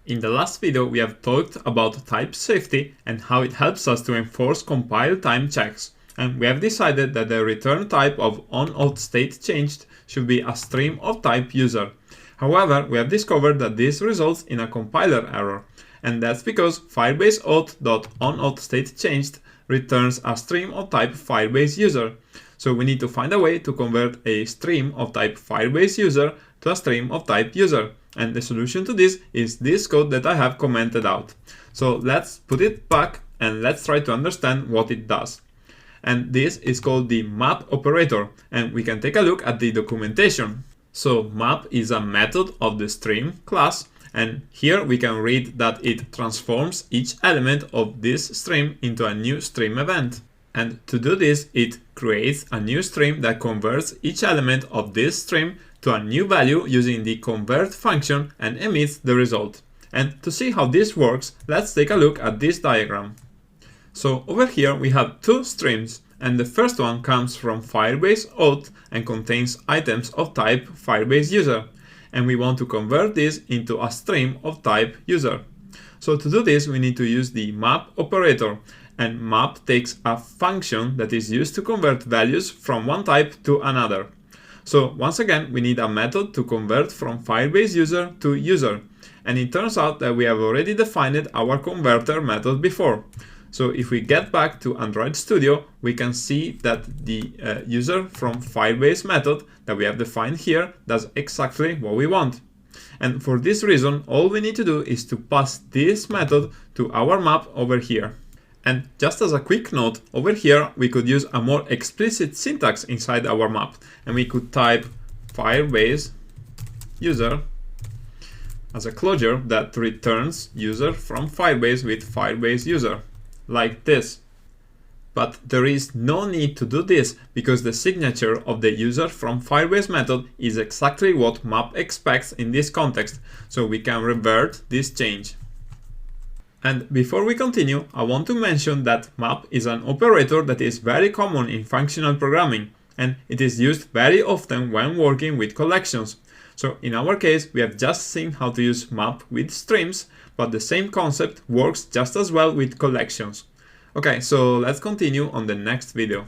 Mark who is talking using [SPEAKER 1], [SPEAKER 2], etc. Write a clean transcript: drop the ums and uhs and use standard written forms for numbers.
[SPEAKER 1] In the last video, we have talked about type safety and how it helps us to enforce compile time checks. And we have decided that the return type of onAuthStateChanged should be a stream of type user. However, we have discovered that this results in a compiler error. And that's because Firebase auth.onAuthStateChanged returns a stream of type Firebase user. So we need to find a way to convert a stream of type Firebase user to a stream of type user. And the solution to this is this code that I have commented out. So let's put it back and let's try to understand what it does. And this is called the map operator, and we can take a look at the documentation. So map is a method of the stream class, and here we can read that it transforms each element of this stream into a new stream event. And to do this, it creates a new stream that converts each element of this stream to a new value using the convert function and emits the result. And to see how this works, let's take a look at this diagram. So over here we have two streams, and the first one comes from Firebase auth and contains items of type Firebase user. And we want to convert this into a stream of type user. So to do this, we need to use the map operator. And map takes a function that is used to convert values from one type to another. So once again, we need a method to convert from Firebase user to user. And it turns out that we have already defined our converter method before. So if we get back to Android Studio, we can see that the user from Firebase method that we have defined here does exactly what we want. And for this reason, all we need to do is to pass this method to our map over here. And just as a quick note, over here we could use a more explicit syntax inside our map, and we could type Firebase user as a closure that returns user from Firebase with Firebase user, like this. But there is no need to do this because the signature of the user from Firebase method is exactly what map expects in this context, so we can revert this change. And before we continue, I want to mention that map is an operator that is very common in functional programming, and it is used very often when working with collections. So in our case, we have just seen how to use map with streams, but the same concept works just as well with collections. Okay, so let's continue on the next video.